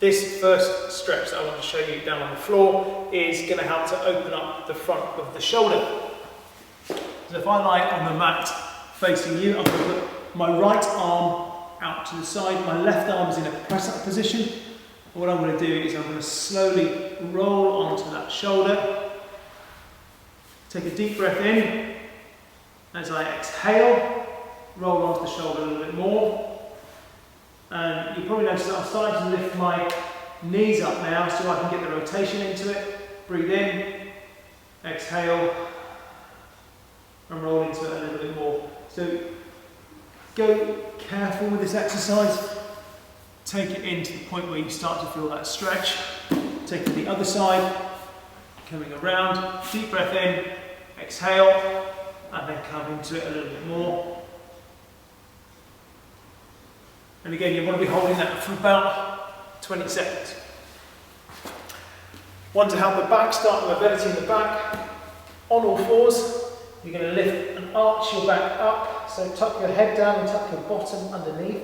This first stretch that I want to show you down on the floor is going to help to open up the front of the shoulder. So if I lie on the mat facing you, I'm going to put my right arm out to the side, my left arm is in a press-up position. What I'm going to do is I'm going to slowly roll onto that shoulder. Take a deep breath in. As I exhale, roll onto the shoulder a little bit more. And you probably notice that I'm starting to lift my knees up now so I can get the rotation into it. Breathe in, exhale, and roll into it a little bit more. So go careful with this exercise. Take it in to the point where you start to feel that stretch. Take it to the other side, coming around, deep breath in, exhale, and then come into it a little bit more. And again, you want to be holding that for about 20 seconds. One, to help the back, start the mobility in the back. On all fours, you're going to lift and arch your back up. So tuck your head down and tuck your bottom underneath.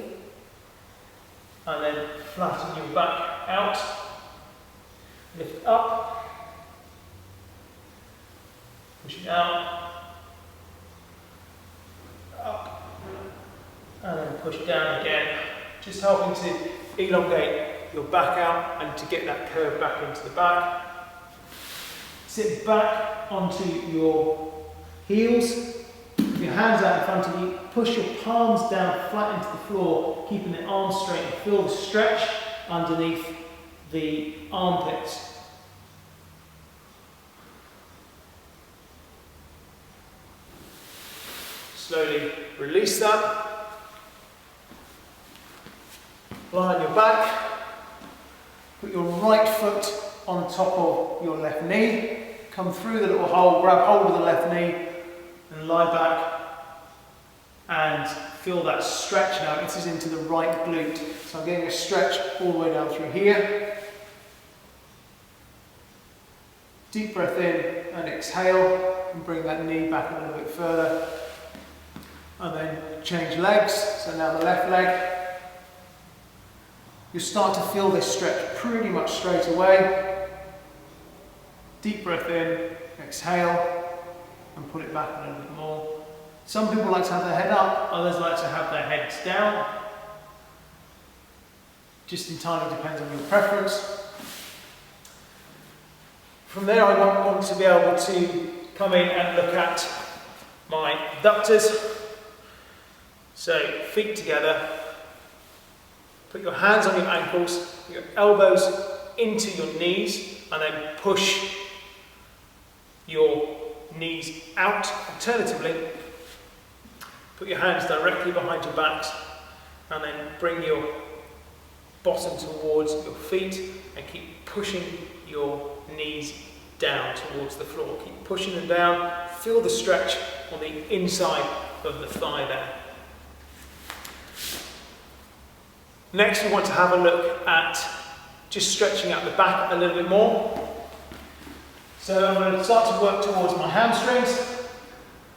And then flatten your back out. Lift up. Push it out. Up. And then push down again, just helping to elongate your back out and to get that curve back into the back. Sit back onto your heels, your hands out in front of you, push your palms down flat into the floor, keeping the arms straight and feel the stretch underneath the armpits. Slowly release that. Lie on your back, put your right foot on top of your left knee, come through the little hole, grab hold of the left knee and lie back and feel that stretch now. This is into the right glute. So I'm getting a stretch all the way down through here. Deep breath in and exhale and bring that knee back a little bit further. And then change legs, so now the left leg. You'll start to feel this stretch pretty much straight away. Deep breath in, exhale, and put it back a little bit more. Some people like to have their head up, others like to have their heads down. Just entirely depends on your preference. From there, I want to be able to come in and look at my adductors. So feet together. Put your hands on your ankles, put your elbows into your knees, and then push your knees out. Alternatively, put your hands directly behind your backs, and then bring your bottom towards your feet, and keep pushing your knees down towards the floor. Keep pushing them down. Feel the stretch on the inside of the thigh there. Next, we want to have a look at just stretching out the back a little bit more. So I'm going to start to work towards my hamstrings.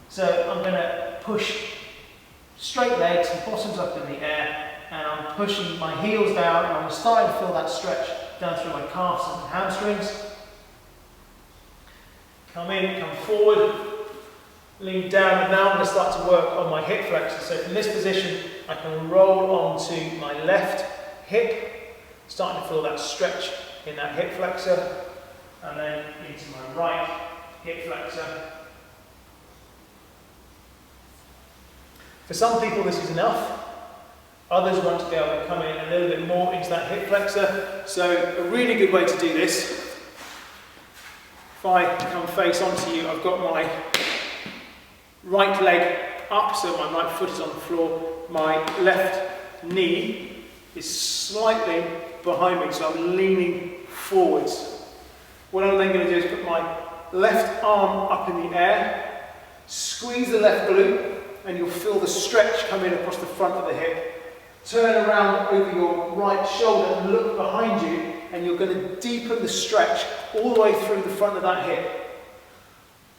So I'm going to push straight legs and bottoms up in the air, and I'm pushing my heels down, and I'm starting to feel that stretch down through my calves and hamstrings. Come in, come forward, lean down, and now I'm going to start to work on my hip flexors. So from this position, I can roll onto my left hip, starting to feel that stretch in that hip flexor, and then into my right hip flexor. For some people this is enough, others want to be able to come in a little bit more into that hip flexor. So a really good way to do this, if I come face onto you, I've got my right leg up, so my right foot is on the floor. My left knee is slightly behind me, so I'm leaning forwards. What I'm then going to do is put my left arm up in the air, squeeze the left glute, and you'll feel the stretch come in across the front of the hip. Turn around over your right shoulder and look behind you, and you're going to deepen the stretch all the way through the front of that hip.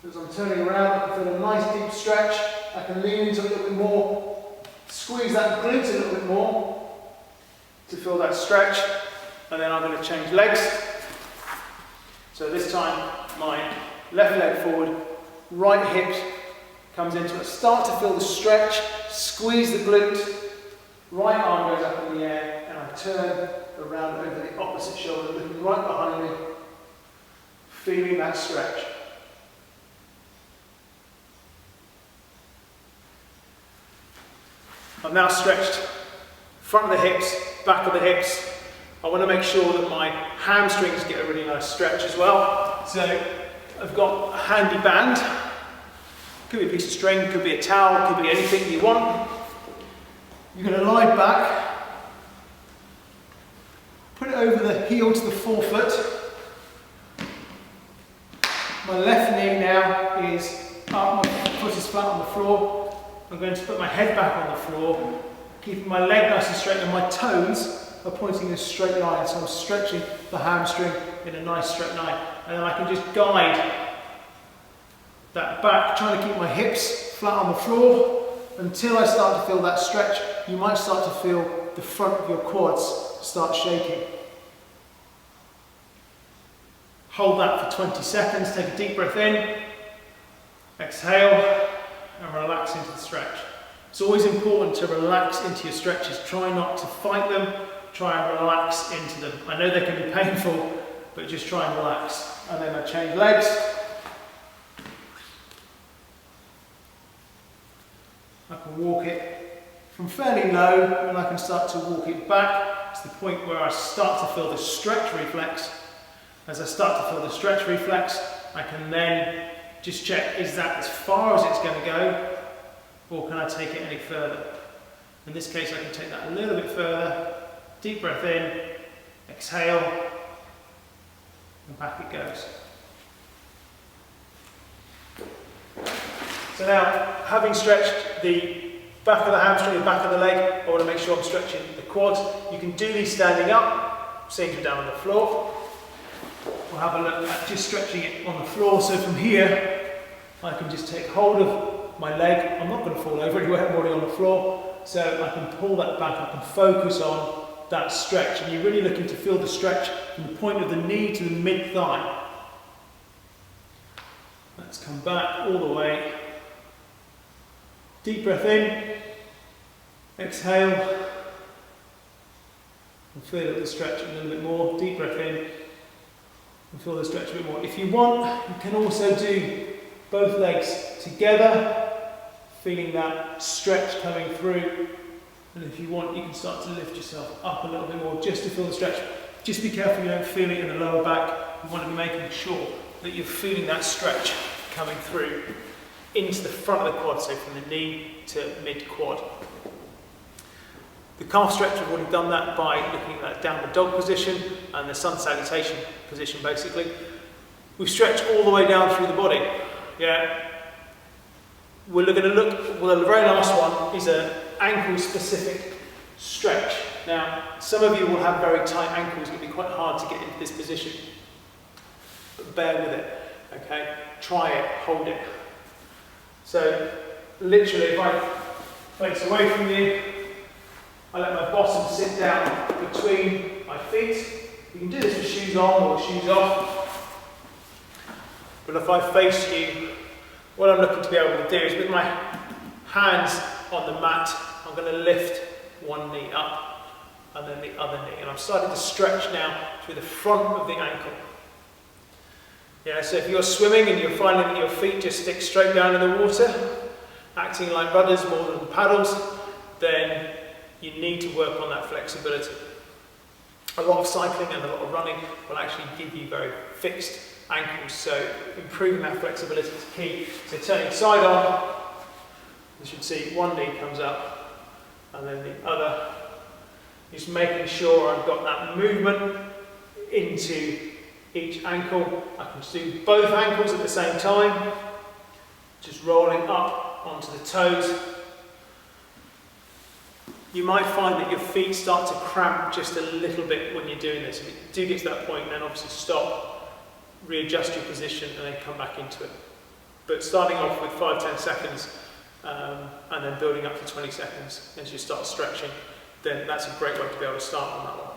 As I'm turning around, I can feel a nice deep stretch. I can lean into it a little bit more, squeeze that glute a little bit more to feel that stretch. and then I'm going to change legs. So this time my left leg forward, right hip comes into it. Start to feel the stretch, squeeze the glute, right arm goes up in the air, and I turn around over the opposite shoulder, looking right behind me, feeling that stretch. I'm now stretched front of the hips, back of the hips. I want to make sure that my hamstrings get a really nice stretch as well. So I've got a handy band. Could be a piece of string, could be a towel, could be anything you want. You're going to lie back, put it over the heel to the forefoot. My left knee now is up, my foot is flat on the floor. I'm going to put my head back on the floor, keeping my leg nice and straight, and my toes are pointing in a straight line, so I'm stretching the hamstring in a nice straight line. And then I can just guide that back, trying to keep my hips flat on the floor until I start to feel that stretch. You might start to feel the front of your quads start shaking. Hold that for 20 seconds, take a deep breath in, exhale, and relax into the stretch. It's always important to relax into your stretches. Try not to fight them, try and relax into them. I know they can be painful, but just try and relax. And then I change legs. I can walk it from fairly low, and I can start to walk it back to the point where I start to feel the stretch reflex. As I start to feel the stretch reflex, I can then just check, is that as far as it's going to go, or can I take it any further? In this case, I can take that a little bit further. Deep breath in, exhale, and back it goes. So now, having stretched the back of the hamstring, the back of the leg, I want to make sure I'm stretching the quads. You can do these standing up, seeing you're down on the floor. We'll have a look at just stretching it on the floor. So from here, I can just take hold of my leg. I'm not going to fall over anywhere, I'm already on the floor. So I can pull that back, I can focus on that stretch. And you're really looking to feel the stretch from the point of the knee to the mid-thigh. Let's come back all the way. Deep breath in, exhale, and feel the stretch a little bit more. Deep breath in, and feel the stretch a bit more. If you want, you can also do both legs together, feeling that stretch coming through. And if you want, you can start to lift yourself up a little bit more just to feel the stretch. Just be careful you don't feel it in the lower back. You want to be making sure that you're feeling that stretch coming through into the front of the quad, so from the knee to mid-quad. The calf stretch, we've already done that by looking at that downward dog position and the sun salutation position, basically. We've stretched all the way down through the body. Yeah. We're going to look, well, the very last one is an ankle-specific stretch. Now, some of you will have very tight ankles. It can be quite hard to get into this position. But bear with it, okay? Try it, hold it. So, literally, if I face away from you, I let my bottom sit down between my feet. You can do this with shoes on or shoes off. But if I face you, what I'm looking to be able to do is with my hands on the mat, I'm going to lift one knee up and then the other knee. And I'm starting to stretch now through the front of the ankle. Yeah, so if you're swimming and you're finding that your feet just stick straight down in the water, acting like rudders more than paddles, then you need to work on that flexibility. A lot of cycling and a lot of running will actually give you very fixed ankles, so improving that flexibility is key. So turning side on, you should see one knee comes up and then the other. Just making sure I've got that movement into each ankle. I can do both ankles at the same time, just rolling up onto the toes. You might find that your feet start to cramp just a little bit when you're doing this. If you do get to that point, then obviously stop, readjust your position, and then come back into it. But starting off with 5-10 seconds, and then building up to 20 seconds as you start stretching, then that's a great way to be able to start on that one.